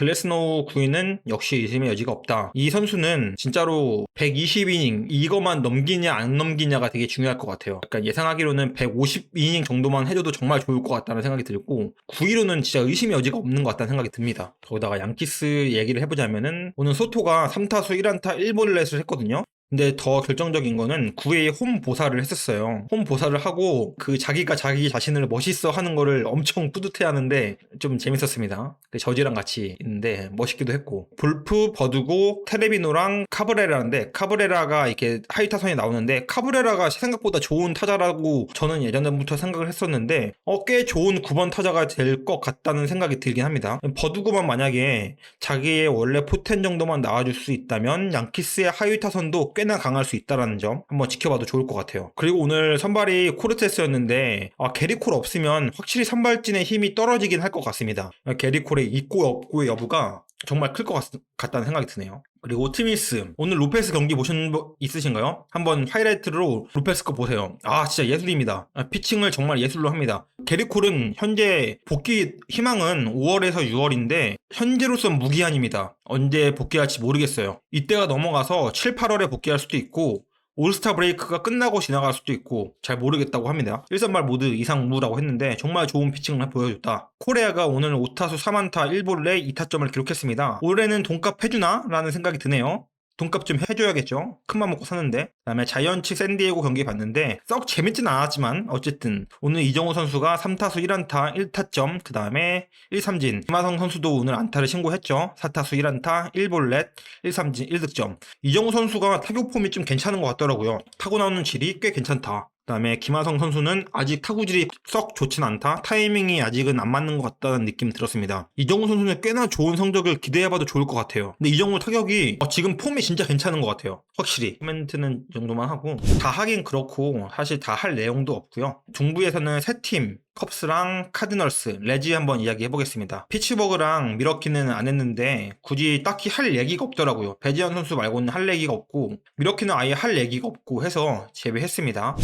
글래스노우 구위는 역시 의심의 여지가 없다. 이 선수는 진짜로 120이닝 이거만 넘기냐 안 넘기냐가 되게 중요할 것 같아요. 약간 예상하기로는 150이닝 정도만 해줘도 정말 좋을 것 같다는 생각이 들고 9위로는 진짜 의심의 여지가 없는 것 같다는 생각이 듭니다. 거기다가 양키스 얘기를 해보자면은 오늘 소토가 3타수 1안타 1볼넷을 했거든요. 근데 더 결정적인 거는 9회에 홈 보사를 했었어요. 홈 보사를 하고 자기가 자기 자신을 멋있어 하는 거를 엄청 뿌듯해 하는데 좀 재밌었습니다. 저지랑 같이 있는데 멋있기도 했고. 볼프, 버두고, 테레비노랑 카브레라인데 카브레라가 이렇게 하이 타선에 나오는데 카브레라가 생각보다 좋은 타자라고 저는 예전부터 생각을 했었는데 꽤 좋은 9번 타자가 될 것 같다는 생각이 들긴 합니다. 버두고만 만약에 자기의 원래 포텐 정도만 나와줄 수 있다면 양키스의 하위 타선도 꽤나 강할 수 있다는 점 한번 지켜봐도 좋을 것 같아요. 그리고 오늘 선발이 코르테스였는데 게리콜 없으면 확실히 선발진의 힘이 떨어지긴 할 것 같습니다. 게리콜의 있고 없고의 여부가 정말 클 것 같다는 생각이 드네요. 그리고 트미스 오늘 로페스 경기 보신 분 있으신가요? 한번 하이라이트로 로페스 거 보세요. 진짜 예술입니다. 피칭을 정말 예술로 합니다. 게리콜은 현재 복귀 희망은 5월에서 6월인데 현재로선 무기한입니다. 언제 복귀할지 모르겠어요. 이때가 넘어가서 7, 8월에 복귀할 수도 있고 올스타 브레이크가 끝나고 지나갈 수도 있고 잘 모르겠다고 합니다. 1선발 모두 이상무라고 했는데 정말 좋은 피칭을 보여줬다. 코레아가 오늘 5타수 3안타 1볼넷 2타점을 기록했습니다. 올해는 돈값 해주나? 라는 생각이 드네요. 돈값 좀 해줘야겠죠. 큰맘 먹고 사는데. 그 다음에 자이언츠 샌디에고 경기 봤는데 썩 재밌진 않았지만 어쨌든 오늘 이정우 선수가 3타수 1안타 1타점 그 다음에 1삼진 김하성 선수도 오늘 안타를 신고했죠. 4타수 1안타 1볼넷 1삼진 1득점. 이정우 선수가 타격 폼이 좀 괜찮은 것 같더라고요. 타고 나오는 질이 꽤 괜찮다. 그 다음에 김하성 선수는 아직 타구질이 썩 좋진 않다. 타이밍이 아직은 안 맞는 것 같다는 느낌이 들었습니다. 이정우 선수는 꽤나 좋은 성적을 기대해봐도 좋을 것 같아요. 근데 이정우 타격이 지금 폼이 진짜 괜찮은 것 같아요. 확실히 코멘트는 이 정도만 하고 다 하긴 그렇고 사실 다 할 내용도 없고요. 중부에서는 세 팀 컵스랑 카디널스, 레지 한번 이야기해보겠습니다. 피츠버그랑 미러키는 안 했는데 굳이 딱히 할 얘기가 없더라고요. 배지현 선수 말고는 할 얘기가 없고 미러키는 아예 할 얘기가 없고 해서 제외했습니다.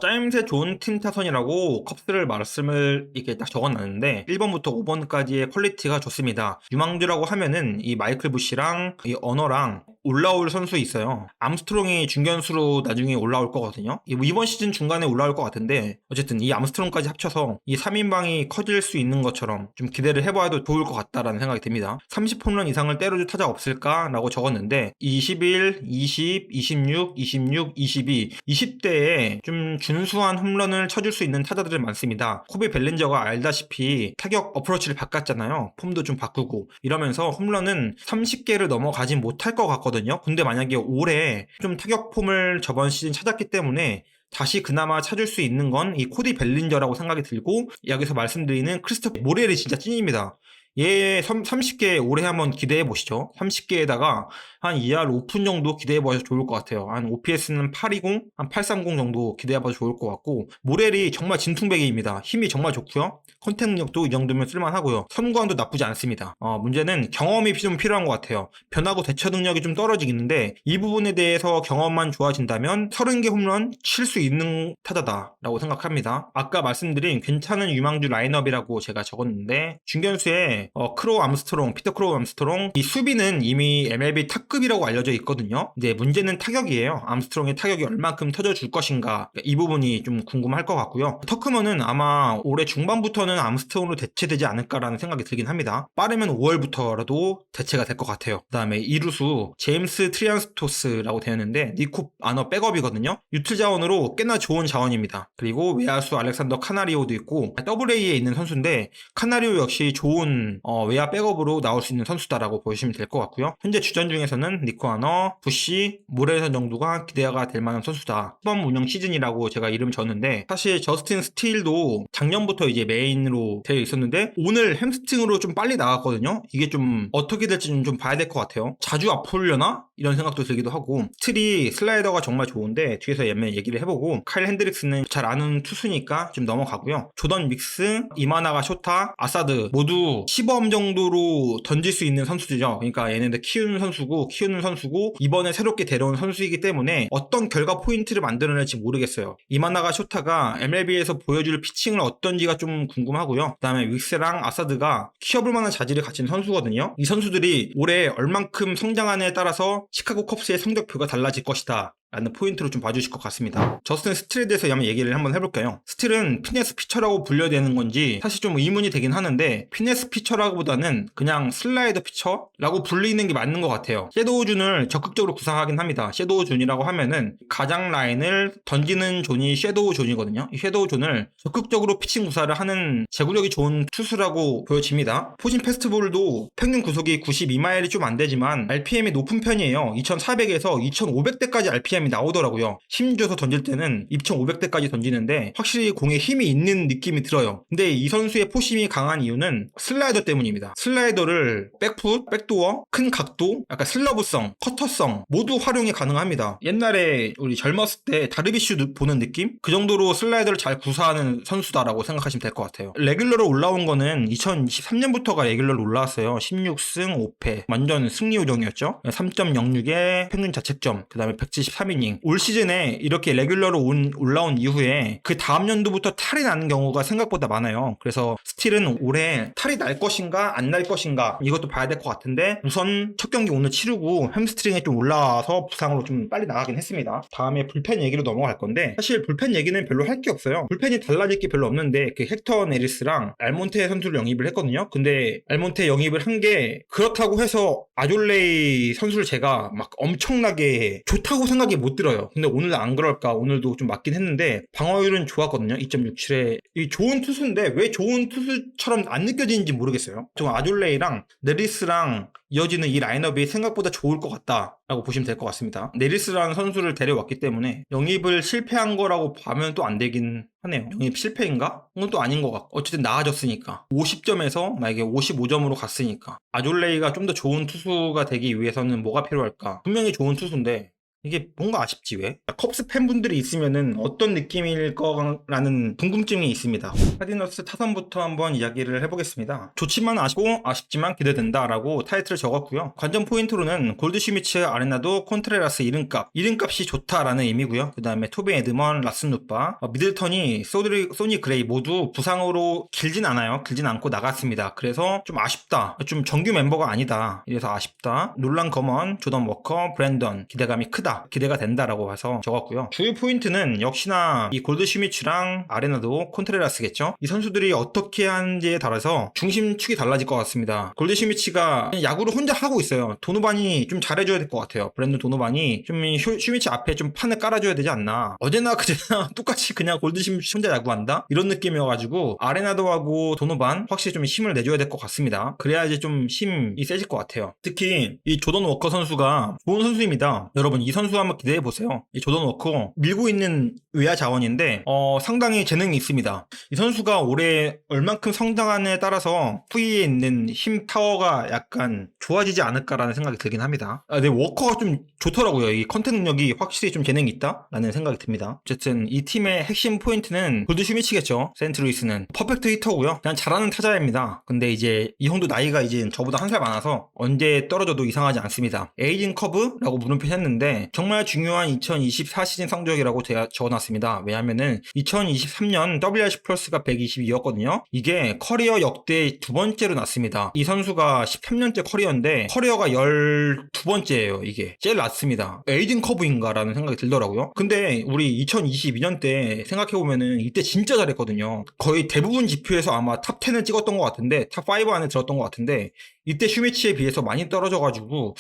짜임새 좋은 팀 타선이라고 컵스를 말씀을 이렇게 딱 적어놨는데 1번부터 5번까지의 퀄리티가 좋습니다. 유망주라고 하면은 이 마이클 부시랑 이 어너랑 올라올 선수 있어요. 암스트롱이 중견수로 나중에 올라올 거거든요. 이번 시즌 중간에 올라올 것 같은데 어쨌든 이 암스트롱까지 합쳐서 이 3인방이 커질 수 있는 것처럼 좀 기대를 해봐도 좋을 것 같다라는 생각이 듭니다. 30홈런 이상을 때려줄 타자 없을까라고 적었는데 21, 20, 26, 26, 22, 20대에 좀 준수한 홈런을 쳐줄 수 있는 타자들이 많습니다. 코비 벨린저가 알다시피 타격 어프로치를 바꿨잖아요. 폼도 좀 바꾸고 이러면서 홈런은 30개를 넘어가진 못할 것 같거든요. 근데 만약에 올해 좀 타격 폼을 저번 시즌 찾았기 때문에 다시 그나마 찾을 수 있는 건 이 코디 벨린저라고 생각이 들고 여기서 말씀드리는 크리스토퍼 모렐이 진짜 찐입니다. 얘 30개 올해 한번 기대해 보시죠. 30개에다가 한 2할 오픈 정도 기대해 봐도 좋을 것 같아요. 한 OPS는 820, 한 830 정도 기대해 봐도 좋을 것 같고 모렐이 정말 진퉁배기입니다. 힘이 정말 좋고요. 컨택 능력도 이 정도면 쓸만하고요. 선구안도 나쁘지 않습니다. 문제는 경험이 좀 필요한 것 같아요. 변화구 대처 능력이 좀 떨어지겠는데 이 부분에 대해서 경험만 좋아진다면 30개 홈런 칠 수 있는 타자다라고 생각합니다. 아까 말씀드린 괜찮은 유망주 라인업이라고 제가 적었는데 중견수에 크로우 암스트롱, 피터 크로우 암스트롱 이 수비는 이미 MLB 탑급이라고 알려져 있거든요. 이제 문제는 타격이에요. 암스트롱의 타격이 얼만큼 터져줄 것인가 이 부분이 좀 궁금할 것 같고요. 터크먼은 아마 올해 중반부터는 암스트롱으로 대체되지 않을까라는 생각이 들긴 합니다. 빠르면 5월부터라도 대체가 될 것 같아요. 그 다음에 이루수 제임스 트리안스토스라고 되었는데 니코 아너 백업이거든요. 유틸 자원으로 꽤나 좋은 자원입니다. 그리고 외야수 알렉산더 카나리오도 있고 AA에 있는 선수인데 카나리오 역시 좋은 외야 백업으로 나올 수 있는 선수다라고 보시면 될 것 같고요. 현재 주전 중에서는 니코 아너, 부시, 모레선 정도가 기대가 될 만한 선수다. 후반 운영 시즌이라고 제가 이름 줬는데 사실 저스틴 스틸도 작년부터 이제 메인으로 되어 있었는데 오늘 햄스트링으로 좀 빨리 나갔거든요. 이게 좀 어떻게 될지 좀 봐야 될 것 같아요. 자주 아프려나? 이런 생각도 들기도 하고, 스틸이 슬라이더가 정말 좋은데 뒤에서 얘기를 해보고, 카일 핸드릭스는 잘 아는 투수니까 좀 넘어가고요. 조던 믹스, 이마나가 쇼타, 아사드 모두 시범 정도로 던질 수 있는 선수들이죠. 그러니까 얘네들 키우는 선수고 이번에 새롭게 데려온 선수이기 때문에 어떤 결과 포인트를 만들어낼지 모르겠어요. 이마나가 쇼타가 MLB에서 보여줄 피칭을 어떤지가 좀 궁금하고요. 그 다음에 윅스랑 아사드가 키워볼 만한 자질을 갖춘 선수거든요. 이 선수들이 올해 얼만큼 성장하느냐에 따라서 시카고 컵스의 성적표가 달라질 것이다 라는 포인트로 좀 봐주실 것 같습니다. 저스틴 스틸에 대해서 한번 얘기를 한번 해볼까요? 스틸은 피네스 피처라고 불려야 되는 건지 사실 좀 의문이 되긴 하는데, 피네스 피처라기보다는 그냥 슬라이더 피처라고 불리는 게 맞는 것 같아요. 섀도우 존을 적극적으로 구사하긴 합니다. 섀도우 존이라고 하면은 가장 라인을 던지는 존이 섀도우 존이거든요. 이 섀도우 존을 적극적으로 피칭 구사를 하는 제구력이 좋은 투수라고 보여집니다. 포진 페스티벌도 평균 구속이 92마일이 좀 안 되지만 RPM이 높은 편이에요. 2400에서 2500대까지 RPM이 나오더라고요. 힘 줘서 던질 때는 2500대까지 던지는데 확실히 공에 힘이 있는 느낌이 들어요. 근데 이 선수의 포심이 강한 이유는 슬라이더 때문입니다. 슬라이더를 백풋, 백도어, 큰 각도, 약간 슬러브성, 커터성 모두 활용이 가능합니다. 옛날에 우리 젊었을 때 다르비슈 보는 느낌? 그 정도로 슬라이더를 잘 구사하는 선수다라고 생각하시면 될 것 같아요. 레귤러로 올라온 거는 2023년부터가 레귤러로 올라왔어요. 16승 5패 완전 승리 요정이었죠. 3.06의 평균 자책점, 그 다음에 173이닝. 올 시즌에 이렇게 레귤러로 올라온 이후에 그 다음 연도부터 탈이 나는 경우가 생각보다 많아요. 그래서 스틸은 올해 탈이 날 것인가 안 날 것인가 이것도 봐야 될 것 같은데, 우선 첫 경기 오늘 치르고 햄스트링에 좀 올라와서 부상으로 좀 빨리 나가긴 했습니다. 다음에 불펜 얘기로 넘어갈 건데, 사실 불펜 얘기는 별로 할 게 없어요. 불펜이 달라질 게 별로 없는데, 그 헥터 네리스랑 알몬테 선수를 영입을 했거든요. 근데 알몬테 영입을 한 게 그렇다고 해서 아졸레이 선수를 제가 막 엄청나게 좋다고 생각이 못 들어요. 근데 오늘 안 그럴까? 오늘도 좀 맞긴 했는데 방어율은 좋았거든요. 2.67에 좋은 투수인데 왜 좋은 투수처럼 안 느껴지는지 모르겠어요. 좀 아졸레이랑 네리스랑 이어지는 이 라인업이 생각보다 좋을 것 같다라고 보시면 될 것 같습니다. 네리스라는 선수를 데려왔기 때문에 영입을 실패한 거라고 보면 또 안 되긴 하네요. 영입 실패인가? 그건 또 아닌 것 같고, 어쨌든 나아졌으니까 50점에서 만약에 55점으로 갔으니까 아졸레이가 좀 더 좋은 투수가 되기 위해서는 뭐가 필요할까? 분명히 좋은 투수인데 이게 뭔가 아쉽지 왜? 컵스 팬분들이 있으면은 어떤 느낌일 거라는 궁금증이 있습니다. 카디너스 타선부터 한번 이야기를 해보겠습니다. 좋지만 아쉽고 아쉽지만 기대된다 라고 타이틀을 적었고요. 관전 포인트로는 골드슈미츠, 아레나도, 콘트레라스 이름값이 좋다라는 의미고요. 그 다음에 토비 에드먼, 라슨루파, 미들턴이 소니 그레이 모두 부상으로 길진 않아요. 길진 않고 나갔습니다. 그래서 좀 아쉽다. 좀 정규 멤버가 아니다. 이래서 아쉽다. 놀란 거먼, 조던 워커, 브랜던 기대감이 크다. 기대가 된다라고 해서 적었고요. 주요 포인트는 역시나 이 골드슈미츠랑 아레나도, 콘트레라스겠죠. 이 선수들이 어떻게 하는지에 따라서 중심축이 달라질 것 같습니다. 골드슈미츠가 야구를 혼자 하고 있어요. 도노반이 좀 잘해줘야 될 것 같아요. 브랜든 도노반이 좀 슈미츠 앞에 좀 판을 깔아줘야 되지 않나. 어제나 그제나 똑같이 그냥 골드슈미츠 혼자 야구한다? 이런 느낌이어가지고 아레나도하고 도노반 확실히 좀 힘을 내줘야 될 것 같습니다. 그래야지 좀 힘이 세질 것 같아요. 특히 이 조던 워커 선수가 좋은 선수입니다. 여러분 이 선수 한번 기대해보세요. 이 조던 워커 밀고 있는 외야 자원인데 상당히 재능이 있습니다. 이 선수가 올해 얼만큼 성장하느냐에 따라서 후위에 있는 힘 타워가 약간 좋아지지 않을까라는 생각이 들긴 합니다. 근데 워커가 좀 좋더라고요. 이 컨택 능력이 확실히 좀 재능이 있다라는 생각이 듭니다. 어쨌든 이 팀의 핵심 포인트는 골드슈미츠겠죠. 세인트루이스는 퍼펙트 히터고요. 그냥 잘하는 타자입니다. 근데 이제 이 형도 나이가 이제 저보다 한 살 많아서 언제 떨어져도 이상하지 않습니다. 에이징 커브라고 물음표했는데 정말 중요한 2024 시즌 성적이라고 적어놨습니다. 왜냐면은 2023년 WRC 플러스가 122였거든요. 이게 커리어 역대 두 번째로 났습니다. 이 선수가 13년째 커리어인데 커리어가 12번째예요. 이게 제일 낮습니다. 에이징 커브인가라는 생각이 들더라고요. 근데 우리 2022년 때 생각해보면은 이때 진짜 잘했거든요. 거의 대부분 지표에서 아마 탑 10을 찍었던 것 같은데 탑 5 안에 들었던 것 같은데 이때 슈미치에 비해서 많이 떨어져가지고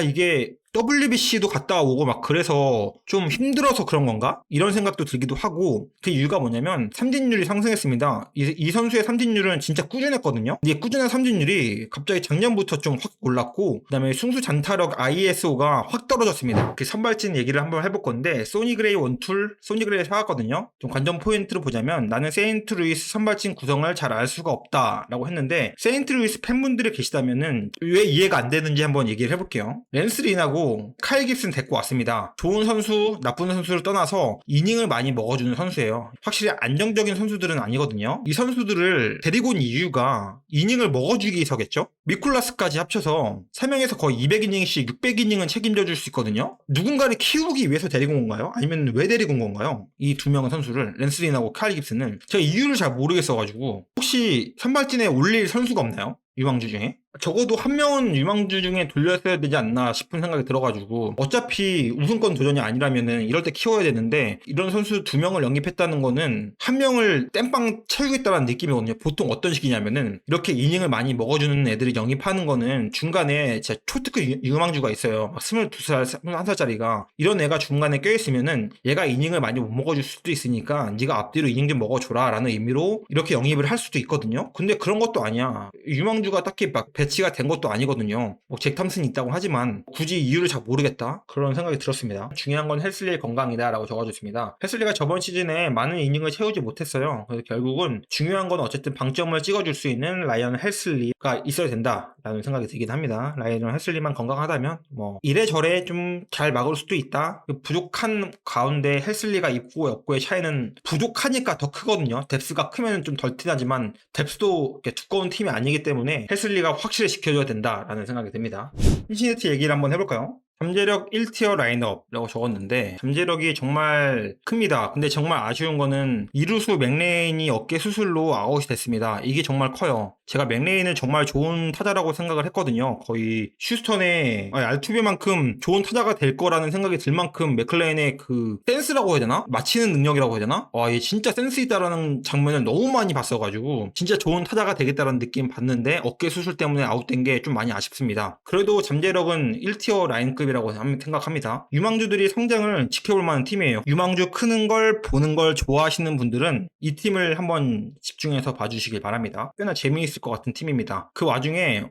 이게 WBC도 갔다 오고 막 그래서 좀 힘들어서 그런 건가? 이런 생각도 들기도 하고, 그 이유가 뭐냐면 삼진율이 상승했습니다. 이 선수의 삼진율은 진짜 꾸준했거든요. 근데 꾸준한 삼진율이 갑자기 작년부터 좀 확 올랐고, 그 다음에 승수 잔타력 ISO가 확 떨어졌습니다. 그 선발진 얘기를 한번 해볼 건데 소니 그레이 원툴, 소니 그레이 사왔거든요. 좀 관전 포인트로 보자면 나는 세인트루이스 선발진 구성을 잘 알 수가 없다라고 했는데, 세인트루이스 팬분들이 계시다면은 왜 이해가 안 되는지 한번 얘기를 해볼게요. 랜스린하고 헨슬리라고 카일 깁슨 데리고 왔습니다. 좋은 선수, 나쁜 선수를 떠나서 이닝을 많이 먹어주는 선수예요. 확실히 안정적인 선수들은 아니거든요. 이 선수들을 데리고 온 이유가 이닝을 먹어주기 위해서겠죠? 미콜라스까지 합쳐서 3명에서 거의 200이닝씩 600이닝은 책임져 줄 수 있거든요. 누군가를 키우기 위해서 데리고 온 건가요? 아니면 왜 데리고 온 건가요? 이 두 명의 선수를, 랜스 린하고 카일 깁슨은 제가 이유를 잘 모르겠어가지고 혹시 선발진에 올릴 선수가 없나요? 유망주 중에? 적어도 한 명은 유망주 중에 돌렸어야 되지 않나 싶은 생각이 들어가지고 어차피 우승권 도전이 아니라면은 이럴 때 키워야 되는데 이런 선수 2명을 영입했다는 거는 한 명을 땜빵 채우겠다는 느낌이거든요. 보통 어떤 식이냐면은 이렇게 이닝을 많이 먹어주는 애들이 영입하는 거는 중간에 진짜 초특급 유망주가 있어요. 막 22살, 21살짜리가 이런 애가 중간에 껴있으면은 얘가 이닝을 많이 못 먹어줄 수도 있으니까 네가 앞뒤로 이닝 좀 먹어줘라 라는 의미로 이렇게 영입을 할 수도 있거든요. 근데 그런 것도 아니야. 유망주가 딱히 막 배치가 된 것도 아니거든요. 뭐 잭 탐슨이 있다고 하지만 굳이 이유를 잘 모르겠다 그런 생각이 들었습니다. 중요한 건 헬슬리의 건강이다 라고 적어줬습니다. 헬슬리가 저번 시즌에 많은 이닝을 채우지 못했어요. 그래서 결국은 중요한 건 어쨌든 방점을 찍어줄 수 있는 라이언 헬슬리가 있어야 된다 라는 생각이 들긴 합니다. 라이언 헬슬리만 건강하다면 뭐 이래저래 좀 잘 막을 수도 있다. 부족한 가운데 헬슬리가 있고 없고의 차이는 부족하니까 더 크거든요. 뎁스가 크면 좀 덜 티나지만 뎁스도 두꺼운 팀이 아니기 때문에 헬슬리가 확실히 지켜줘야 된다라는 생각이 듭니다. 신시내티 얘기를 한번 해볼까요? 잠재력 1티어 라인업이라고 적었는데 잠재력이 정말 큽니다. 근데 정말 아쉬운 거는 이루수 맥레인이 어깨 수술로 아웃이 됐습니다. 이게 정말 커요. 제가 맥레인을 정말 좋은 타자라고 생각을 했거든요. 거의 휴스턴의 알투베만큼 좋은 타자가 될 거라는 생각이 들 만큼 맥클레인의 그 센스라고 해야 되나? 맞히는 능력이라고 해야 되나? 와, 얘 진짜 센스 있다라는 장면을 너무 많이 봤어가지고 진짜 좋은 타자가 되겠다라는 느낌 봤는데 어깨 수술 때문에 아웃된 게 좀 많이 아쉽습니다. 그래도 잠재력은 1티어 라인급 이라고 생각합니다. 유망주들이 성장을 지켜볼 만한 팀이에요. 유망주 크는 걸 보는 걸 좋아하시는 분들은 이 팀을 한번 집중해서 봐주시길 바랍니다. 꽤나 재미있을 것 같은 팀입니다. 그 와중에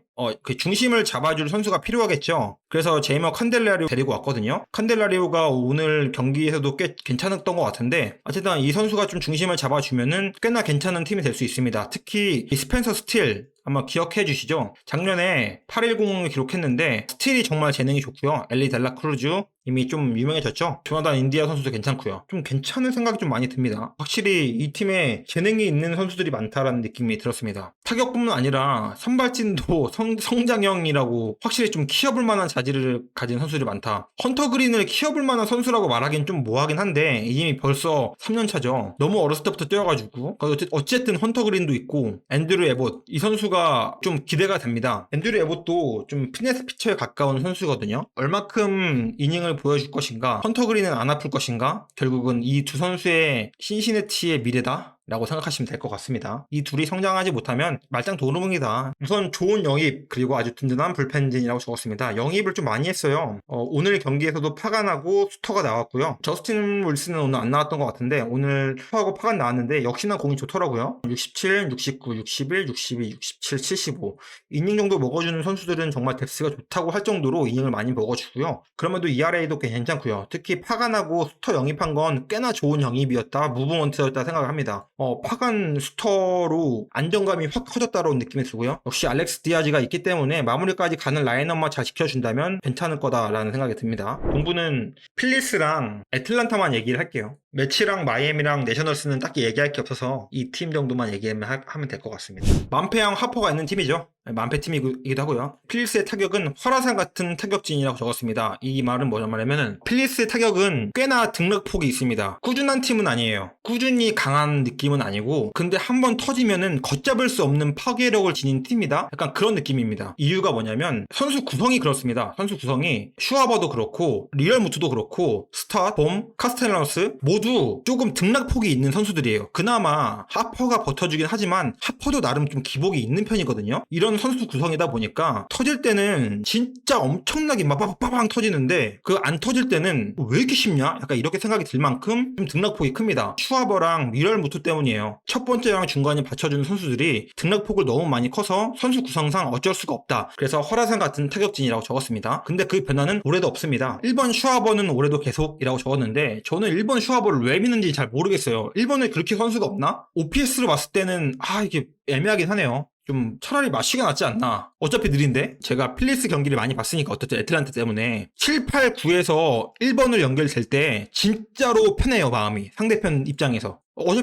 그 중심을 잡아줄 선수가 필요하겠죠. 그래서 제이머 칸델라리오 데리고 왔거든요. 칸델라리오가 오늘 경기에서도 꽤 괜찮았던 것 같은데 어쨌든 이 선수가 좀 중심을 잡아주면은 꽤나 괜찮은 팀이 될 수 있습니다. 특히 이 스펜서 스틸 아마 기억해 주시죠? 작년에 810을 기록했는데 스틸이 정말 재능이 좋고요. 엘리 델라 크루즈 이미 좀 유명해졌죠? 조나단 인디아 선수도 괜찮고요. 좀 괜찮은 생각이 좀 많이 듭니다. 확실히 이 팀에 재능이 있는 선수들이 많다라는 느낌이 들었습니다. 타격뿐만 아니라 선발진도 성장형이라고 확실히 좀 키워볼 만한 자질을 가진 선수들이 많다. 헌터 그린을 키워볼 만한 선수라고 말하기는 좀 뭐하긴 한데 이미 벌써 3년차죠. 너무 어렸을 때부터 뛰어가지고 어쨌든 헌터 그린도 있고 앤드류 에봇 이 선수가 좀 기대가 됩니다. 앤드류 에봇도 좀 피네스 피처에 가까운 선수거든요. 얼마큼 이닝을 보여줄 것인가, 헌터 그린은 안 아플 것인가, 결국은 이 두 선수의 신시내티의 미래다 라고 생각하시면 될 것 같습니다. 이 둘이 성장하지 못하면 말짱 도루묵이다. 우선 좋은 영입 그리고 아주 든든한 불펜진이라고 적었습니다. 영입을 좀 많이 했어요. 오늘 경기에서도 파간하고 수터가 나왔고요. 저스틴 윌슨은 오늘 안 나왔던 것 같은데 오늘 수터하고 파간 나왔는데 역시나 공이 좋더라고요. 67, 69, 61, 62, 67, 75 이닝 정도 먹어주는 선수들은 정말 뎁스가 좋다고 할 정도로 이닝을 많이 먹어주고요. 그럼에도 ERA도 괜찮고요. 특히 파간하고 수터 영입한 건 꽤나 좋은 영입이었다. 무브먼트였다 생각을 합니다. 파간 스터로 안정감이 확 커졌다는 느낌이 들고요. 역시 알렉스 디아즈가 있기 때문에 마무리까지 가는 라인업만 잘 지켜준다면 괜찮을 거다라는 생각이 듭니다. 공부는 필리스랑 애틀란타만 얘기를 할게요. 매치랑 마이애미랑 내셔널스는 딱히 얘기할 게 없어서 이 팀 정도만 얘기하면 될 것 같습니다. 만패형 하퍼가 있는 팀이죠. 만패 팀이기도 하고요. 필리스의 타격은 화라산 같은 타격진이라고 적었습니다. 이 말은 뭐냐면은 필리스의 타격은 꽤나 등락폭이 있습니다. 꾸준한 팀은 아니에요. 꾸준히 강한 느낌은 아니고 근데 한번 터지면은 걷잡을 수 없는 파괴력을 지닌 팀이다. 약간 그런 느낌입니다. 이유가 뭐냐면 선수 구성이 그렇습니다. 선수 구성이 슈아버도 그렇고 리얼 무트도 그렇고 스타, 봄, 카스텔라노스 모두 조금 등락폭이 있는 선수들이에요. 그나마 하퍼가 버텨주긴 하지만 하퍼도 나름 좀 기복이 있는 편이거든요. 이런 선수 구성이다 보니까 터질 때는 진짜 엄청나게 빠방 터지는데 그 안 터질 때는 왜 이렇게 쉽냐? 약간 이렇게 생각이 들 만큼 좀 등락폭이 큽니다. 슈아버랑 리얼 무트 때문이에요. 첫 번째랑 중간에 받쳐주는 선수들이 등락폭을 너무 많이 커서 선수 구성상 어쩔 수가 없다. 그래서 화라산 같은 타격진이라고 적었습니다. 근데 그 변화는 올해도 없습니다. 1번 슈아버는 올해도 계속이라고 적었는데 저는 1번 슈아버를 왜 믿는지 잘 모르겠어요. 1번에 그렇게 선수가 없나? OPS로 봤을 때는 이게 애매하긴 하네요. 좀 차라리 마시가 낫지 않나. 어차피 느린데 제가 필리스 경기를 많이 봤으니까 어떻든 애틀란타 때문에 7, 8, 9에서 1번을 연결될 때 진짜로 편해요, 마음이. 상대편 입장에서.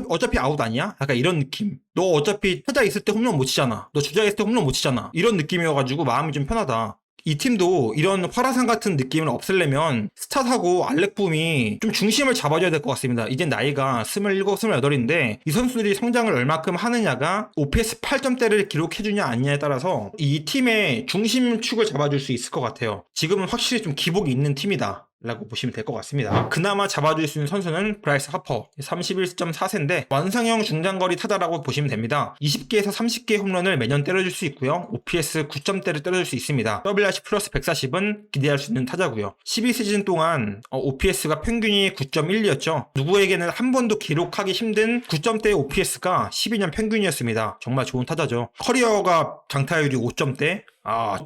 어차피 아웃 아니야? 약간 이런 느낌. 너 어차피 타자 있을 때 홈런 못 치잖아. 너 주자 있을 때 홈런 못 치잖아. 이런 느낌이어가지고 마음이 좀 편하다. 이 팀도 이런 화라산 같은 느낌을 없애려면 스타트하고 알렉붐이 좀 중심을 잡아줘야 될 것 같습니다. 이제 나이가 27, 28인데 이 선수들이 성장을 얼마큼 하느냐가 OPS 8점대를 기록해주냐 아니냐에 따라서 이 팀의 중심축을 잡아줄 수 있을 것 같아요. 지금은 확실히 좀 기복이 있는 팀이다 라고 보시면 될 것 같습니다. 그나마 잡아줄 수 있는 선수는 브라이스 하퍼 31.4세인데 완성형 중장거리 타자라고 보시면 됩니다. 20개에서 30개 홈런을 매년 때려줄 수 있고요. OPS 9점대를 때려줄 수 있습니다. WRC 플러스 140은 기대할 수 있는 타자고요. 12시즌 동안 OPS가 평균이 9.12였죠. 누구에게는 한 번도 기록하기 힘든 9점대의 OPS가 12년 평균이었습니다. 정말 좋은 타자죠. 커리어가 장타율이 5점대,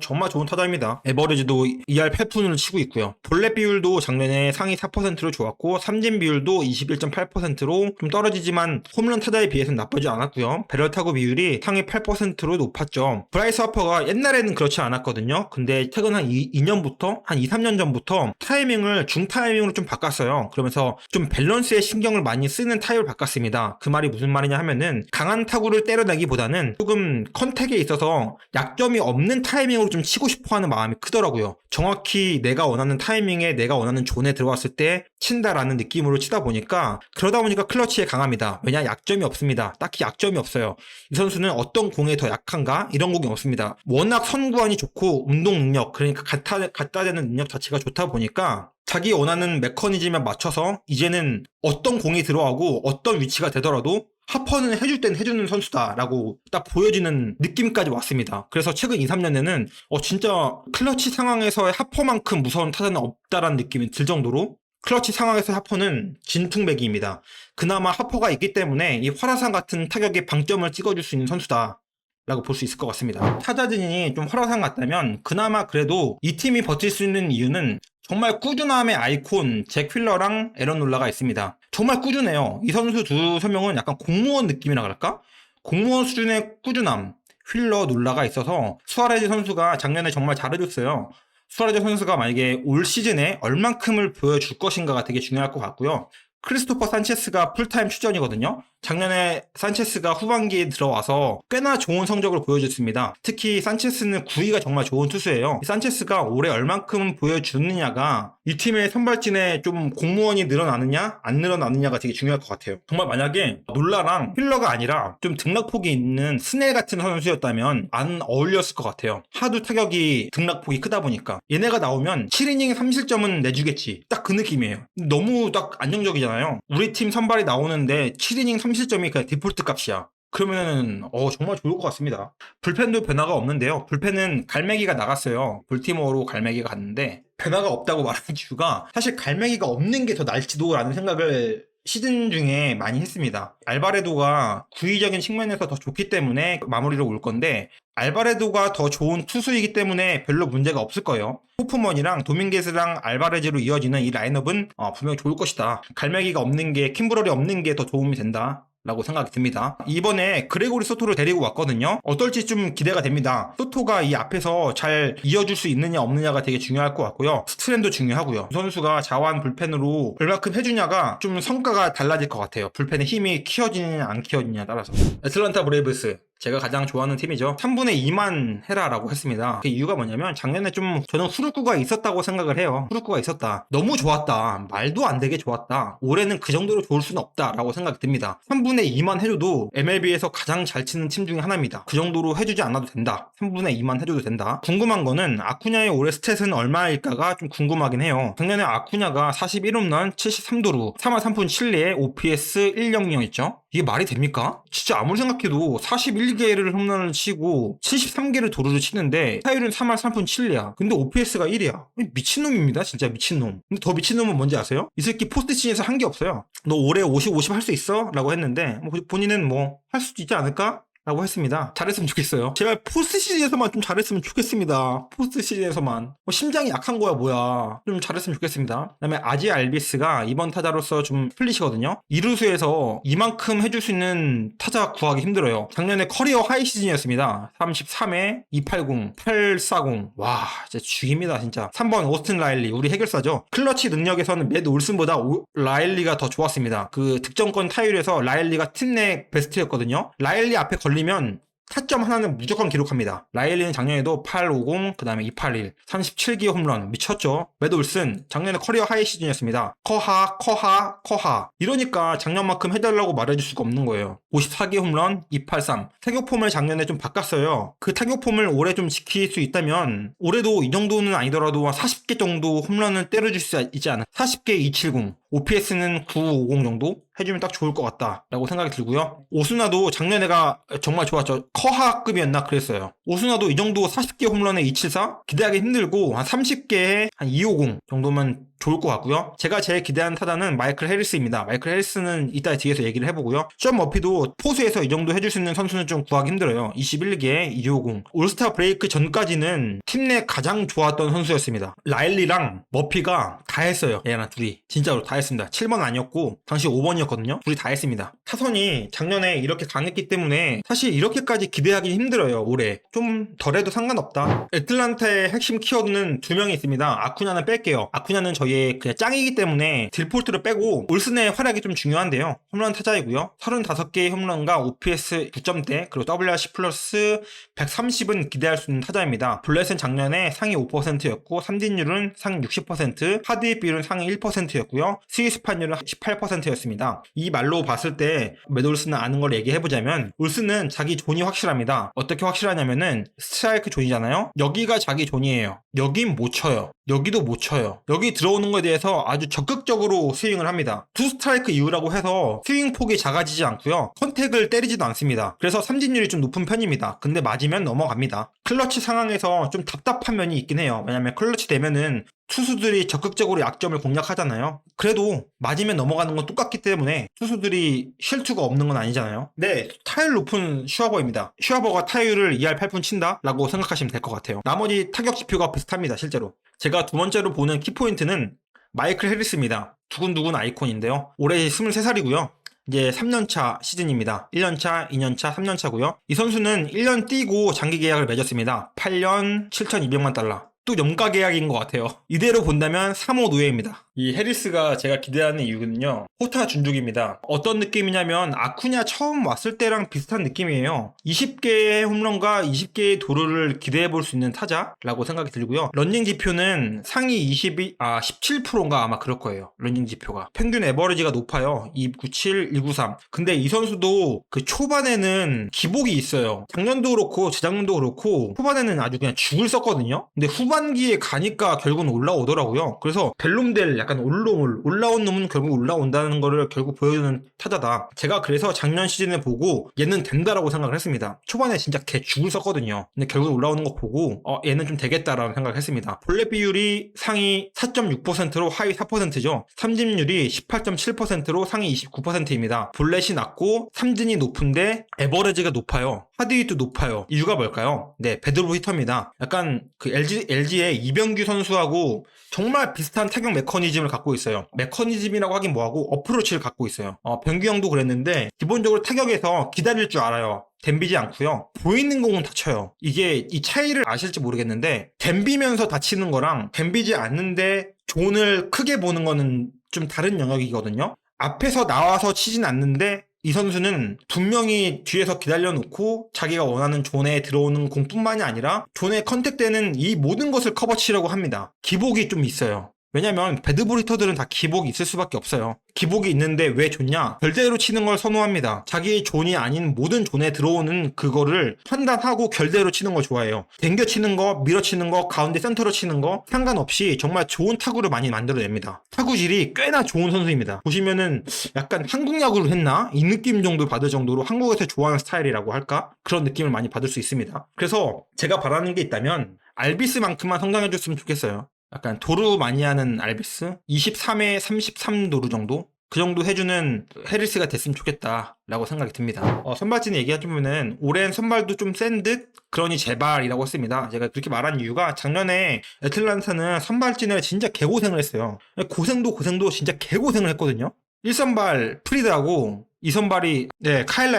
정말 좋은 타자입니다. 에버리지도 2할 8푼을 치고 있고요. 볼넷 비율도 작년에 상위 4%로 좋았고 삼진 비율도 21.8%로 좀 떨어지지만 홈런 타자에 비해서는 나쁘지 않았고요. 배럴 타구 비율이 상위 8%로 높았죠. 브라이스 하퍼가 옛날에는 그렇지 않았거든요. 근데 최근 한 2년부터 한 2, 3년 전부터 타이밍을 중타이밍으로 좀 바꿨어요. 그러면서 좀 밸런스에 신경을 많이 쓰는 타입을 바꿨습니다. 그 말이 무슨 말이냐 하면은 강한 타구를 때려내기보다는 조금 컨택에 있어서 약점이 없는 타이밍으로 좀 치고 싶어하는 마음이 크더라고요. 정확히 내가 원하는 타이밍에 내가 원하는 존에 들어왔을 때 친다라는 느낌으로 치다 보니까 그러다 보니까 클러치에 강합니다. 왜냐? 약점이 없습니다. 딱히 약점이 없어요. 이 선수는 어떤 공에 더 약한가? 이런 공이 없습니다. 워낙 선구안이 좋고 운동 능력, 그러니까 갖다 대는 능력 자체가 좋다 보니까 자기 원하는 메커니즘에 맞춰서 이제는 어떤 공이 들어가고 어떤 위치가 되더라도 하퍼는 해줄 땐 해주는 선수다라고 딱 보여지는 느낌까지 왔습니다. 그래서 최근 2, 3년에는 진짜 클러치 상황에서의 하퍼만큼 무서운 타자는 없다라는 느낌이 들 정도로 클러치 상황에서 하퍼는 진퉁배기입니다. 그나마 하퍼가 있기 때문에 이 화라산 같은 타격에 방점을 찍어줄 수 있는 선수다 라고 볼 수 있을 것 같습니다. 타자진이 좀 화라산 같다면 그나마 그래도 이 팀이 버틸 수 있는 이유는 정말 꾸준함의 아이콘 잭 휠러랑 에런 놀라가 있습니다. 정말 꾸준해요. 이 선수 두 명은 약간 공무원 느낌이라 그럴까? 공무원 수준의 꾸준함, 휠러, 놀라가 있어서 수아레즈 선수가 작년에 정말 잘해줬어요. 수아레즈 선수가 만약에 올 시즌에 얼만큼을 보여줄 것인가가 되게 중요할 것 같고요. 크리스토퍼 산체스가 풀타임 출전이거든요. 작년에 산체스가 후반기에 들어와서 꽤나 좋은 성적을 보여줬습니다. 특히 산체스는 구위가 정말 좋은 투수예요. 산체스가 올해 얼만큼 보여주느냐가 이 팀의 선발진에 좀 공무원이 늘어나느냐 안 늘어나느냐가 되게 중요할 것 같아요. 정말 만약에 놀라랑 힐러가 아니라 좀 등락폭이 있는 스넬 같은 선수였다면 안 어울렸을 것 같아요. 하도 타격이 등락폭이 크다 보니까 얘네가 나오면 7이닝 3실점은 내주겠지. 딱 그 느낌이에요. 너무 딱 안정적이잖아요. 우리 팀 선발이 나오는데 7이닝 3실점이 그냥 디폴트 값이야. 그러면은 정말 좋을 것 같습니다. 불펜도 변화가 없는데요. 불펜은 갈매기가 나갔어요. 볼티모어로 갈매기가 갔는데 변화가 없다고 말하는 이유가 사실 갈매기가 없는 게 더 나을지도 라는 생각을 시즌 중에 많이 했습니다. 알바레도가 구위적인 측면에서 더 좋기 때문에 마무리로 올 건데 알바레도가 더 좋은 투수이기 때문에 별로 문제가 없을 거예요. 호프먼이랑 도밍게스랑 알바레즈로 이어지는 이 라인업은 분명히 좋을 것이다. 갈매기가 없는 게 킴브럴이 없는 게 더 도움이 된다 라고 생각이 듭니다. 이번에 그레고리 소토를 데리고 왔거든요. 어떨지 좀 기대가 됩니다. 소토가 이 앞에서 잘 이어줄 수 있느냐 없느냐가 되게 중요할 것 같고요. 스트랜도 중요하고요. 이 선수가 자완 불펜으로 얼마큼 해주냐가 좀 성과가 달라질 것 같아요. 불펜의 힘이 키워지느냐 안 키워지느냐에 따라서. 애틀란타 브레이브스 제가 가장 좋아하는 팀이죠. 3분의 2만 해라라고 했습니다. 그 이유가 뭐냐면 작년에 좀 저는 후루꾸가 있었다고 생각을 해요. 후루꾸가 있었다. 너무 좋았다. 말도 안 되게 좋았다. 올해는 그 정도로 좋을 수는 없다라고 생각이 듭니다. 3분의 2만 해줘도 MLB에서 가장 잘 치는 팀 중에 하나입니다. 그 정도로 해주지 않아도 된다. 3분의 2만 해줘도 된다. 궁금한 거는 아쿠냐의 올해 스탯은 얼마일까가 좀 궁금하긴 해요. 작년에 아쿠냐가 41홈런 73도루 3할 3푼 7리에 OPS 100있죠. 이게 말이 됩니까? 진짜 아무리 생각해도 41개를 홈런을 치고 73개를 도루를 치는데 타율은 3할 3푼 7리야. 근데 OPS가 1이야. 미친놈입니다. 진짜 미친놈. 근데 더 미친놈은 뭔지 아세요? 이 새끼 포스트시즌에서 한 게 없어요. 너 올해 50, 50 할 수 있어? 라고 했는데 본인은 할 수도 있지 않을까? 라고 했습니다. 잘했으면 좋겠어요. 제발 포스트 시즌에서만 좀 잘했으면 좋겠습니다. 포스트 시즌에서만. 뭐 심장이 약한 거야 뭐야. 좀 잘했으면 좋겠습니다. 그 다음에 아지 알비스가 이번 타자로서 좀 플릿이거든요. 이루수에서 이만큼 해줄 수 있는 타자 구하기 힘들어요. 작년에 커리어 하이 시즌이었습니다. 33회 280 840. 와 진짜 죽입니다 진짜. 3번 오스틴 라일리 우리 해결사죠. 클러치 능력에서는 맷 올슨보다 라일리가 더 좋았습니다. 그 득점권 타율에서 라일리가 팀 내 베스트였거든요. 라일리 앞에 걸리면 타점 하나는 무조건 기록합니다. 라일리는 작년에도 850, 그 다음에 281, 37기 홈런 미쳤죠. 맷 올슨 작년에 커리어 하이 시즌이었습니다. 커하 이러니까 작년만큼 해달라고 말해줄 수가 없는 거예요. 54기 홈런 283. 타격폼을 작년에 좀 바꿨어요. 그 타격폼을 올해 좀 지킬 수 있다면 올해도 이 정도는 아니더라도 40개 정도 홈런을 때려줄 수 있지 않아. 40개 270, OPS는 950 정도 해주면 딱 좋을 것 같다라고 생각이 들고요. 오스나도 작년에가 정말 좋았죠. 커하급이었나 그랬어요. 오스나도 이 정도 40개 홈런에 274 기대하기 힘들고 한 30개에 한 250 정도면 좋을 것 같고요. 제가 제일 기대하는 타자는 마이클 해리스입니다. 마이클 해리스는 이따 뒤에서 얘기를 해보고요. 션 머피도 포수에서 이 정도 해줄 수 있는 선수는 좀 구하기 힘들어요. 21개에 250. 올스타 브레이크 전까지는 팀 내 가장 좋았던 선수였습니다. 라일리랑 머피가 다 했어요. 얘랑 둘이 진짜로 다 했습니다. 7번 아니었고 당시 5번이었거든요. 둘이 다 했습니다. 타선이 작년에 이렇게 강했기 때문에 사실 이렇게까지 기대하기 힘들어요. 올해 좀 덜해도 상관없다. 애틀란타의 핵심 키워드는 두 명이 있습니다. 아쿠냐는 뺄게요. 아쿠냐는 저희의 그냥 짱이기 때문에 딜폴트를 빼고 올슨의 활약이 좀 중요한데요. 홈런 타자이고요. 35개의 홈런과 OPS 9점대 그리고 WRC 플러스 130은 기대할 수 있는 타자입니다. 블렛은 작년에 상위 5%였고 삼진율은 상위 60%, 하드hit 비율은 상위 1%였고요. 스위스판율은 18%였습니다. 이 말로 봤을 때 맷 올슨은 아는 걸 얘기해보자면 올슨은 자기 존이 확실합니다. 어떻게 확실하냐면은 스트라이크 존이잖아요. 여기가 자기 존이에요. 여긴 못 쳐요. 여기도 못 쳐요. 여기 들어오는 거에 대해서 아주 적극적으로 스윙을 합니다. 투 스트라이크 이후라고 해서 스윙 폭이 작아지지 않고요. 컨택을 때리지도 않습니다. 그래서 삼진율이 좀 높은 편입니다. 근데 맞으면 넘어갑니다. 클러치 상황에서 좀 답답한 면이 있긴 해요. 왜냐면 클러치 되면은 투수들이 적극적으로 약점을 공략하잖아요. 그래도 맞으면 넘어가는 건 똑같기 때문에 투수들이 실투가 없는 건 아니잖아요. 네, 타율 높은 슈아버입니다. 슈아버가 타율을 2할 8푼 친다? 라고 생각하시면 될 것 같아요. 나머지 타격 지표가 비슷합니다, 실제로. 제가 두 번째로 보는 키포인트는 마이클 해리스입니다. 두근두근 아이콘인데요. 올해 23살이고요. 이제 3년차 시즌입니다. 1년차, 2년차, 3년차고요. 이 선수는 1년 뛰고 장기 계약을 맺었습니다. 8년 7,200만 달러. 또 연가 계약인 것 같아요. 이대로 본다면 3호 노예입니다. 이 해리스가 제가 기대하는 이유는요. 호타 준죽입니다. 어떤 느낌이냐면 아쿠냐 처음 왔을 때랑 비슷한 느낌이에요. 20개의 홈런과 20개의 도루를 기대해 볼 수 있는 타자라고 생각이 들고요. 런닝 지표는 상위 17%인가 아마 그럴 거예요. 런닝 지표가. 평균 에버리지가 높아요. 297, 193. 근데 이 선수도 그 초반에는 기복이 있어요. 작년도 그렇고 재작년도 그렇고 초반에는 아주 그냥 죽을 썼거든요. 근데 후반기에 가니까 결국은 올라오더라고요. 그래서 벨롬델 약간 올라온 놈은 결국 올라온다는 거를 결국 보여주는 타자다. 제가 그래서 작년 시즌에 보고 얘는 된다라고 생각을 했습니다. 초반에 진짜 개 죽을 썼거든요. 근데 결국 올라오는 거 보고 얘는 좀 되겠다라는 생각을 했습니다. 볼넷 비율이 상위 4.6%로 하위 4%죠. 삼진율이 18.7%로 상위 29%입니다. 볼넷이 낮고 삼진이 높은데 에버리지가 높아요. 하드hit도 높아요. 이유가 뭘까요? 네, 배드로 히터입니다. 약간 그 LG의 이병규 선수하고 정말 비슷한 타격 메커니즘을 갖고 있어요. 메커니즘이라고 하긴 뭐하고 어프로치를 갖고 있어요. 병규 형도 그랬는데 기본적으로 타격에서 기다릴 줄 알아요. 댐비지 않고요. 보이는 공은 다 쳐요. 이게 이 차이를 아실지 모르겠는데 댐비면서 다치는 거랑 댐비지 않는데 존을 크게 보는 거는 좀 다른 영역이거든요. 앞에서 나와서 치진 않는데 이 선수는 분명히 뒤에서 기다려놓고 자기가 원하는 존에 들어오는 공뿐만이 아니라 존에 컨택되는 이 모든 것을 커버치려고 합니다. 기복이 좀 있어요. 왜냐면 배드볼 히터들은 다 기복이 있을 수밖에 없어요. 기복이 있는데 왜 좋냐? 결대로 치는 걸 선호합니다. 자기의 존이 아닌 모든 존에 들어오는 그거를 판단하고 결대로 치는 걸 좋아해요. 댕겨 치는 거, 밀어 치는 거, 가운데 센터로 치는 거 상관없이 정말 좋은 타구를 많이 만들어냅니다. 타구질이 꽤나 좋은 선수입니다. 보시면은 약간 한국 야구를 했나? 이 느낌 정도 받을 정도로 한국에서 좋아하는 스타일이라고 할까? 그런 느낌을 많이 받을 수 있습니다. 그래서 제가 바라는 게 있다면 알비스만큼만 성장해줬으면 좋겠어요. 약간 도루 많이 하는 알비스 23회 33도루 정도 그 정도 해주는 해리스가 됐으면 좋겠다라고 생각이 듭니다. 선발진 얘기하자면은 올해는 선발도 좀 센 듯 그러니 제발이라고 했습니다. 제가 그렇게 말한 이유가 작년에 애틀란타는 선발진을 진짜 개고생을 했어요. 고생도 진짜 개고생을 했거든요. 1선발 프리드하고 2선발이 카일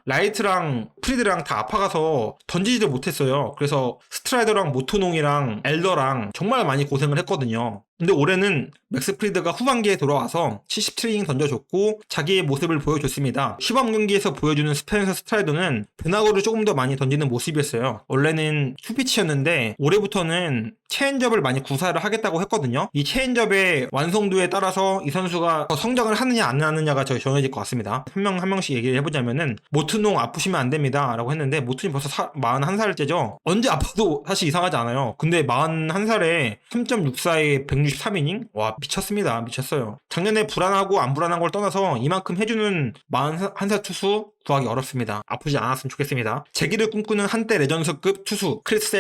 라이트랑 프리드랑 다 아파가서 던지지도 못했어요. 그래서 스트라이더랑 모토농이랑 엘더랑 정말 많이 고생을 했거든요. 근데 올해는 맥스 프리드가 후반기에 돌아와서 70트레이닝 던져줬고 자기의 모습을 보여줬습니다. 시범 경기에서 보여주는 스펜서 스트라이더는 변화구를 조금 더 많이 던지는 모습이었어요. 원래는 투피치였는데 올해부터는 체인지업을 많이 구사를 하겠다고 했거든요. 이 체인지업의 완성도에 따라서 이 선수가 더 성장을 하느냐 안 하느냐가 정해질 것 같습니다. 한 명 한 명씩 얘기를 해보자면은 모트농 아프시면 안 됩니다 라고 했는데 모트님 벌써 41살째죠. 언제 아파도 사실 이상하지 않아요. 근데 41살에 3.64에 163이닝? 와 미쳤습니다. 미쳤어요. 작년에 불안하고 안 불안한 걸 떠나서 이만큼 해주는 41살 투수 구하기 어렵습니다. 아프지 않았으면 좋겠습니다. 재기를 꿈꾸는 한때 레전드급 투수 크리스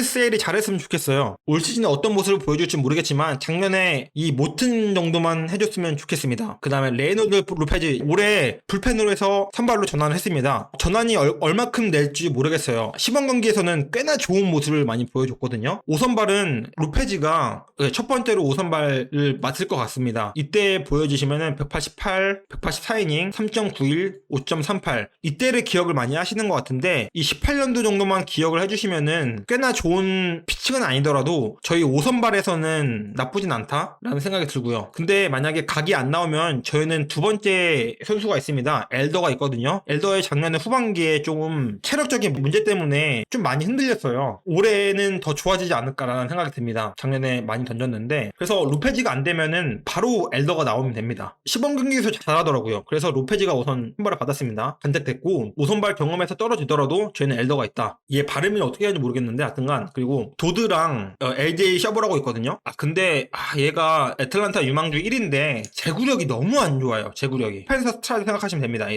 세일이 잘했으면 좋겠어요. 올 시즌에 어떤 모습을 보여줄지 모르겠지만 작년에 이 모튼 정도만 해줬으면 좋겠습니다. 그 다음에 레이놀드 루페즈 올해 불펜으로 해서 선발로 전환을 했습니다. 전환이 얼마큼 낼지 모르겠어요. 시범 경기에서는 꽤나 좋은 모습을 많이 보여줬거든요. 5선발은 루페즈가 첫 번째로 5선발을 맡을 것 같습니다. 이때 보여주시면은 188, 184이닝, 3.91, 5.38 이때를 기억을 많이 하시는 것 같은데 이 18년도 정도만 기억을 해주시면은 꽤나 좋은 피칭은 아니더라도 저희 5선발에서는 나쁘진 않다라는 생각이 들고요. 근데 만약에 각이 안 나오면 저희는 두 번째 선수가 있습니다. 엘더가 있거든요. 엘더의 작년에 후반기에 조금 체력적인 문제 때문에 좀 많이 흔들렸어요. 올해는 더 좋아지지 않을까라는 생각이 듭니다. 작년에 많이 던졌는데 그래서 로페즈가 안 되면은 바로 엘더가 나오면 됩니다. 시범 경기에서 잘하더라고요. 그래서 로페즈가 우선 선발을 받았습니다. 간택됐고 5선발 경험에서 떨어지더라도 저희는 엘더가 있다. 얘 발음이 어떻게 하는지 모르겠는데 하여튼간 그리고 도드랑 LJ 셔버라고 있거든요. 근데 얘가 애틀란타 유망주 1인데 제구력이 너무 안 좋아요. 제구력이 스펜서 스트라이더 생각하시면 됩니다.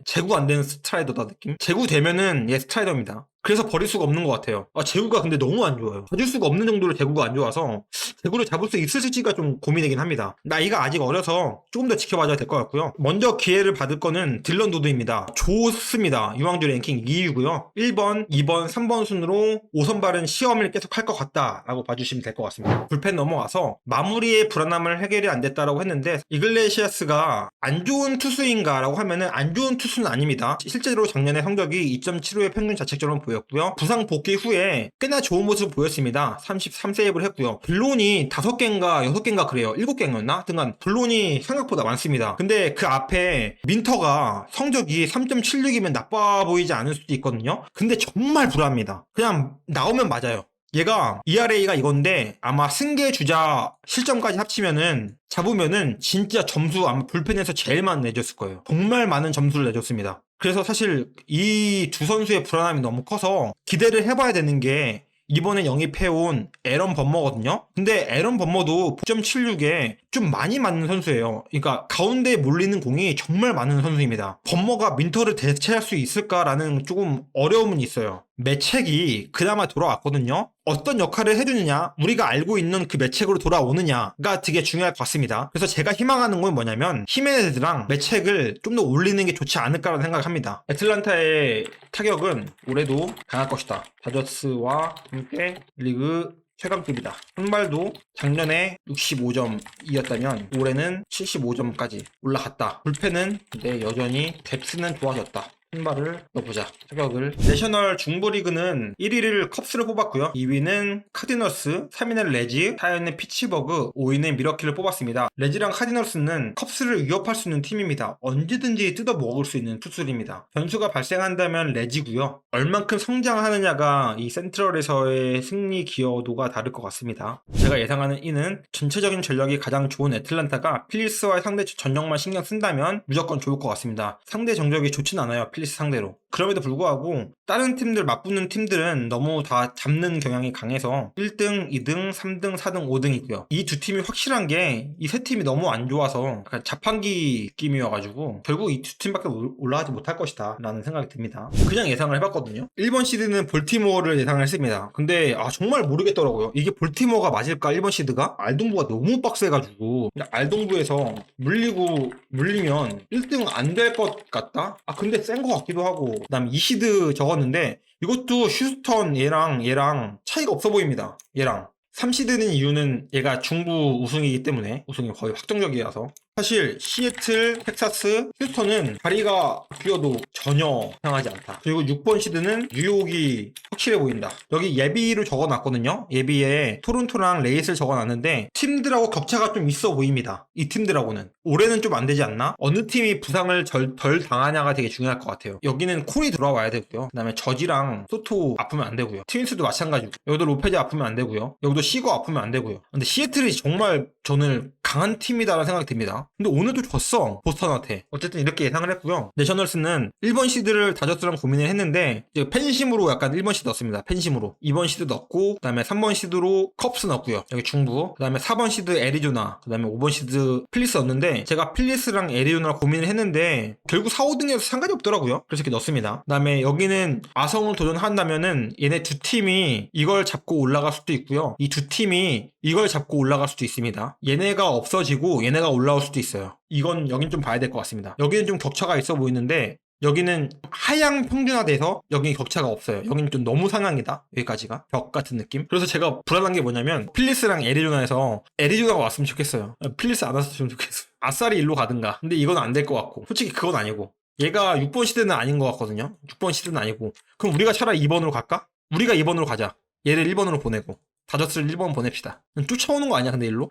제구 안 되는 스트라이더다 느낌. 제구 되면은 얘 스트라이더입니다. 그래서 버릴 수가 없는 것 같아요. 제구가 근데 너무 안 좋아요. 봐줄 수가 없는 정도로 제구가 안 좋아서 제구를 잡을 수 있을지가 좀 고민이긴 합니다. 나이가 아직 어려서 조금 더 지켜봐줘야 될 것 같고요. 먼저 기회를 받을 거는 딜런 도드입니다. 좋습니다. 유망주 랭킹 2위고요. 1번, 2번, 3번 순으로 5선발은 시험을 계속 할 것 같다라고 봐주시면 될 것 같습니다. 불펜 넘어와서 마무리의 불안함을 해결이 안 됐다라고 했는데 이글레시아스가 안 좋은 투수인가라고 하면은 안 좋은 투수는 아닙니다. 실제로 작년에 성적이 2.75의 평균 자책점을 보였고요. 부상 복귀 후에 꽤나 좋은 모습을 보였습니다. 33세이브를 했고요. 블론이 5개인가 6개인가 그래요. 7개인가? 등간 블론이 생각보다 많습니다. 근데 그 앞에 민터가 성적이 3.76이면 나빠 보이지 않을 수도 있거든요. 근데 정말 불합니다. 그냥 나오면 맞아요. 얘가 ERA가 이건데 아마 승계 주자 실점까지 합치면은 잡으면은 진짜 점수 아마 불펜에서 제일 많이 내줬을 거예요. 정말 많은 점수를 내줬습니다. 그래서 사실 이 두 선수의 불안함이 너무 커서 기대를 해봐야 되는 게 이번에 영입해온 에런 범머거든요. 근데 에런 범머도 9.76에 좀 많이 맞는 선수예요. 그러니까 가운데에 몰리는 공이 정말 많은 선수입니다. 범머가 민터를 대체할 수 있을까라는 조금 어려움은 있어요. 매책이 그나마 돌아왔거든요. 어떤 역할을 해주느냐, 우리가 알고 있는 그 매책으로 돌아오느냐가 되게 중요할 것 같습니다. 그래서 제가 희망하는 건 뭐냐면 히메네즈랑 매책을 좀 더 올리는 게 좋지 않을까라는 생각을 합니다. 애틀란타의 타격은 올해도 강할 것이다. 다저스와 함께 리그 최강급이다. 선발도 작년에 65점이었다면 올해는 75점까지 올라갔다. 불펜은 근데 여전히 뎁스는 좋아졌다. 선발을 넣어보자. 타격을. 내셔널 중부리그는 1위를 컵스를 뽑았고요. 2위는 카디너스, 3위는 레지, 4위는 피츠버그, 5위는 미러키를 뽑았습니다. 레지랑 카디너스는 컵스를 위협할 수 있는 팀입니다. 언제든지 뜯어 먹을 수 있는 투수입니다. 변수가 발생한다면 레지고요. 얼만큼 성장하느냐가 이 센트럴에서의 승리 기여도가 다를 것 같습니다. 제가 예상하는 이는 전체적인 전력이 가장 좋은 애틀란타가 필리스와의 상대 전력만 신경 쓴다면 무조건 좋을 것 같습니다. 상대 전력이 좋진 않아요. 필리스 상대로. 그럼에도 불구하고 다른 팀들 맞붙는 팀들은 너무 다 잡는 경향이 강해서 1등, 2등, 3등, 4등, 5등이고요. 이 두 팀이 확실한 게 이 세 팀이 너무 안 좋아서 약간 자판기 느낌이어가지고 결국 이 두 팀밖에 올라가지 못할 것이다 라는 생각이 듭니다. 그냥 예상을 해봤거든요. 1번 시드는 볼티모어를 예상을 했습니다. 근데 정말 모르겠더라고요. 이게 볼티모어가 맞을까 1번 시드가? 알동부가 너무 빡세가지고 알동부에서 물리면 1등 안 될 것 같다? 근데 센 것 같기도 하고 그 다음 2시드 적었는데 이것도 휴스턴 얘랑 차이가 없어 보입니다. 얘랑 3시드는 이유는 얘가 중부 우승이기 때문에 우승이 거의 확정적이라서 사실 시애틀, 텍사스, 휴스턴은 다리가 비어도 전혀 이상하지 않다. 그리고 6번 시드는 뉴욕이 확실해 보인다. 여기 예비로 적어놨거든요. 예비에 토론토랑 레이스를 적어놨는데 팀들하고 격차가 좀 있어 보입니다. 이 팀들하고는 올해는 좀 안 되지 않나? 어느 팀이 부상을 덜 당하냐가 되게 중요할 것 같아요. 여기는 콜이 들어와야 되고요. 그 다음에 저지랑 소토 아프면 안 되고요. 트윈스도 마찬가지고 여기도 로페즈 아프면 안 되고요. 여기도 시거 아프면 안 되고요. 근데 시애틀이 정말 저는 강한 팀이다라는 생각이 듭니다. 근데 오늘도 졌어, 보스턴한테. 어쨌든 이렇게 예상을 했고요. 내셔널스는 1번 시드를 다저스랑 고민을 했는데 이제 팬심으로 약간 1번 시드 넣었습니다. 팬심으로 2번 시드 넣고 그 다음에 3번 시드로 컵스 넣었고요. 여기 중부. 그 다음에 4번 시드 애리조나, 그 다음에 5번 시드 필리스 넣었는데 제가 필리스랑 애리조나랑 고민을 했는데 결국 4, 5등에서 상관이 없더라고요. 그래서 이렇게 넣었습니다. 그 다음에 여기는 아성을 도전한다면은 얘네 두 팀이 이걸 잡고 올라갈 수도 있고요. 이 두 팀이 이걸 잡고 올라갈 수도 있습니다. 얘네가 없어지고 얘네가 올라올 수도 있어요. 여긴 좀 봐야 될 것 같습니다. 여기는 좀 격차가 있어 보이는데 여기는 하향 평준화돼서 여기는 격차가 없어요. 여기는 좀 너무 상향이다. 여기까지가 벽 같은 느낌. 그래서 제가 불안한 게 뭐냐면 필리스랑 애리조나에서 애리조나가 왔으면 좋겠어요. 필리스 안 왔으면 좋겠어요. 아싸리 일로 가든가. 근데 이건 안 될 것 같고 솔직히 그건 아니고 얘가 6번 시드는 아닌 것 같거든요. 6번 시드는 아니고 그럼 우리가 차라리 2번으로 갈까? 우리가 2번으로 가자. 얘를 1번으로 보내고 다저스를 1번 보냅시다. 쫓아오는 거 아니야 근데 일로?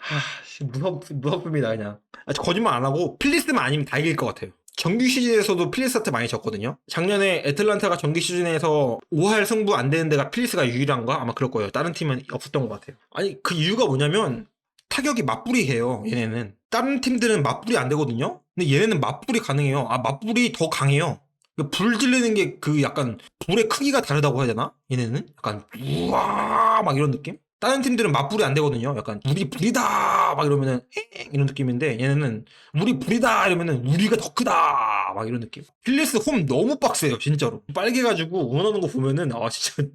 무섭습니다 그냥. 거짓말 안 하고 필리스만 아니면 다 이길 것 같아요. 정규 시즌에서도 필리스한테 많이 졌거든요. 작년에 애틀란타가 정규 시즌에서 5할 승부 안 되는 데가 필리스가 유일한가? 아마 그럴 거예요. 다른 팀은 없었던 것 같아요. 아니 그 이유가 뭐냐면 타격이 맞불이해요. 얘네는 다른 팀들은 맞불이 안 되거든요. 근데 얘네는 맞불이 가능해요. 맞불이 더 강해요. 불 지르는 게 약간 불의 크기가 다르다고 해야 되나? 얘네는 약간 우와 막 이런 느낌? 다른 팀들은 맞불이 안 되거든요. 약간 우리 불이다 막 이러면은 이런 느낌인데 얘네는 우리 불이다 이러면은 우리가 더 크다 막 이런 느낌. 필리스 홈 너무 빡세요 진짜로. 빨개가지고 응원하는 거 보면은 진짜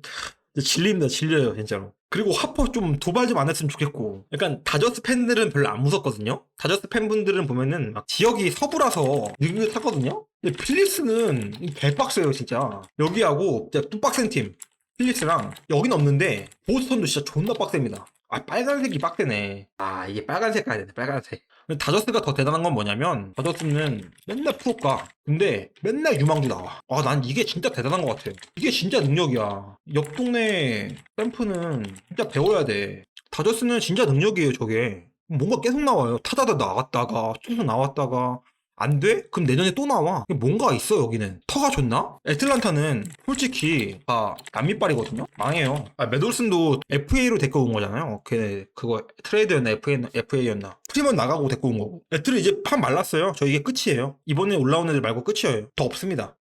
질립니다. 질려요 진짜로. 그리고 하퍼 좀 도발 좀 안 했으면 좋겠고. 약간 다저스 팬들은 별로 안 무섭거든요. 다저스 팬분들은 보면은 막 지역이 서부라서 느긋하거든요. 근데 필리스는 개빡세요 진짜. 여기하고 진짜 또 빡센 팀 필리스랑 여긴 없는데 보스턴도 진짜 존나 빡셉니다. 빨간색이 빡세네. 이게 빨간색 가야 되네. 빨간색. 근데 다저스가 더 대단한 건 뭐냐면 다저스는 맨날 프로가 근데 맨날 유망주 나와. 난 이게 진짜 대단한 것 같아. 이게 진짜 능력이야. 옆 동네 샘프는 진짜 배워야 돼. 다저스는 진짜 능력이에요 저게. 뭔가 계속 나와요. 타자다 나갔다가 투수 나왔다가 안 돼? 그럼 내년에 또 나와. 뭔가 있어 여기는. 터가 좋나? 애틀란타는 솔직히 다 남미빨이거든요. 망해요. 매돌슨도 FA로 데리고 온 거잖아요. 그거 트레이드였나 FA였나. 프리먼 나가고 데리고 온 거고. 애틀이 이제 판 말랐어요. 저 이게 끝이에요. 이번에 올라온 애들 말고 끝이에요. 더 없습니다.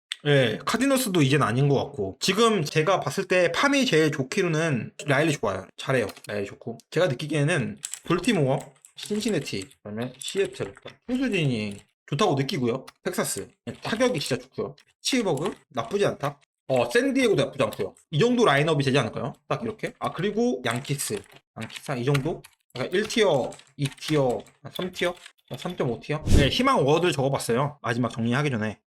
카디너스도 이젠 아닌 것 같고. 지금 제가 봤을 때 팜이 제일 좋기로는 라일리 좋아요. 잘해요. 라일리 좋고. 제가 느끼기에는 볼티모어, 신시내티, 그다음에 시애틀, 투수진이 좋다고 느끼고요. 텍사스 타격이 진짜 좋고요. 피츠버그 나쁘지 않다. 샌디에고도 나쁘지 않고요. 이 정도 라인업이 되지 않을까요? 딱 이렇게. 그리고 양키스 이 정도? 약간 1티어, 2티어, 3티어? 3.5티어? 네, 희망 워드 적어봤어요. 마지막 정리하기 전에.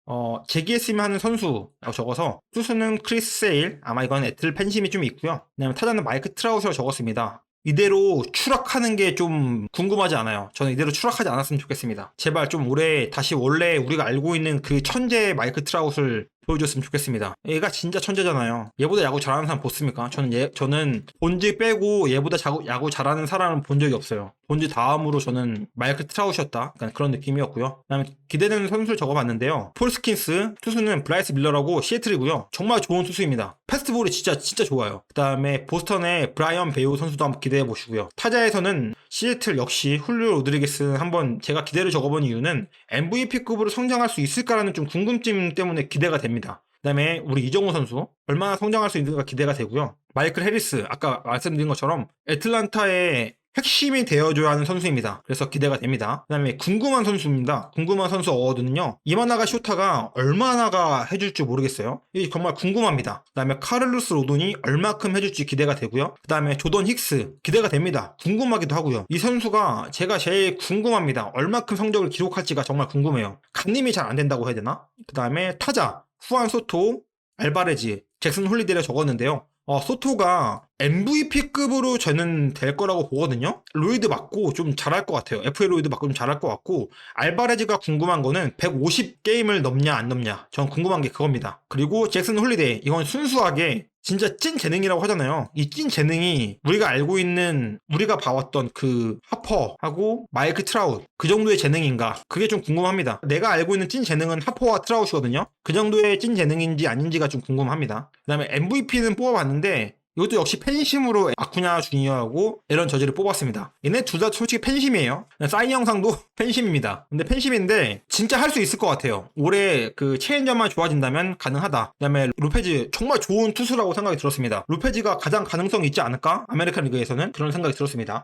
제기했으면 하는 선수라고 적어서 투수는 크리스 세일, 아마 이건 애틀 팬심이 좀 있고요. 그다음에 타자는 마이크 트라우스라고 적었습니다. 이대로 추락하는 게 좀 궁금하지 않아요. 저는 이대로 추락하지 않았으면 좋겠습니다. 제발 좀 올해 다시 원래 우리가 알고 있는 그 천재 마이크 트라웃을 보여줬으면 좋겠습니다. 얘가 진짜 천재잖아요. 얘보다 야구 잘하는 사람 봤습니까? 저는 본즈 빼고 얘보다 야구 잘하는 사람은 본 적이 없어요. 본즈 다음으로 저는 마이크 트라웃이었다. 약간 그런 느낌이었고요. 그다음에 기대되는 선수를 적어봤는데요. 폴 스킨스, 투수는 브라이스 밀러라고 시애틀이고요. 정말 좋은 투수입니다. 패스트볼이 진짜 좋아요. 그다음에 보스턴의 브라이언 베이오 선수도 한번 기대해 보시고요. 타자에서는 시애틀 역시 훌리오 로드리게스 한번 제가 기대를 적어본 이유는 MVP급으로 성장할 수 있을까라는 좀 궁금증 때문에 기대가 됩니다. 그다음에 우리 이정우 선수 얼마나 성장할 수 있는지가 기대가 되고요. 마이클 해리스 아까 말씀드린 것처럼 애틀란타의 핵심이 되어줘야 하는 선수입니다. 그래서 기대가 됩니다. 그 다음에 궁금한 선수입니다. 궁금한 선수 어워드는요. 이마나가 쇼타가 얼마나가 해줄지 모르겠어요. 이게 정말 궁금합니다. 그 다음에 카를로스 로돈이 얼마큼 해줄지 기대가 되고요. 그 다음에 조던 힉스 기대가 됩니다. 궁금하기도 하고요. 이 선수가 제가 제일 궁금합니다. 얼마큼 성적을 기록할지가 정말 궁금해요. 감림이 잘 안 된다고 해야 되나? 그 다음에 타자 후안 소토, 알바레즈, 잭슨 홀리데이를 적었는데요. 소토가 MVP급으로 저는 될 거라고 보거든요. 로이드 맞고 좀 잘할 것 같아요. FA 로이드 맞고 좀 잘할 것 같고, 알바레즈가 궁금한 거는 150게임을 넘냐 안 넘냐. 전 궁금한 게 그겁니다. 그리고 잭슨 홀리데이, 이건 순수하게 진짜 찐 재능이라고 하잖아요. 이 찐 재능이 우리가 알고 있는, 우리가 봐왔던 그 하퍼하고 마이크 트라웃 그 정도의 재능인가, 그게 좀 궁금합니다. 내가 알고 있는 찐 재능은 하퍼와 트라웃이거든요. 그 정도의 찐 재능인지 아닌지가 좀 궁금합니다. 그 다음에 MVP는 뽑아봤는데 이것도 역시 팬심으로 아쿠냐 주니어하고 에런 저지를 뽑았습니다. 얘네 둘 다 솔직히 팬심이에요. 사인 영상도 팬심입니다. 근데 팬심인데 진짜 할 수 있을 것 같아요. 올해 그 체인저만 좋아진다면 가능하다. 그다음에 로페즈 정말 좋은 투수라고 생각이 들었습니다. 로페즈가 가장 가능성이 있지 않을까? 아메리칸 리그에서는 그런 생각이 들었습니다.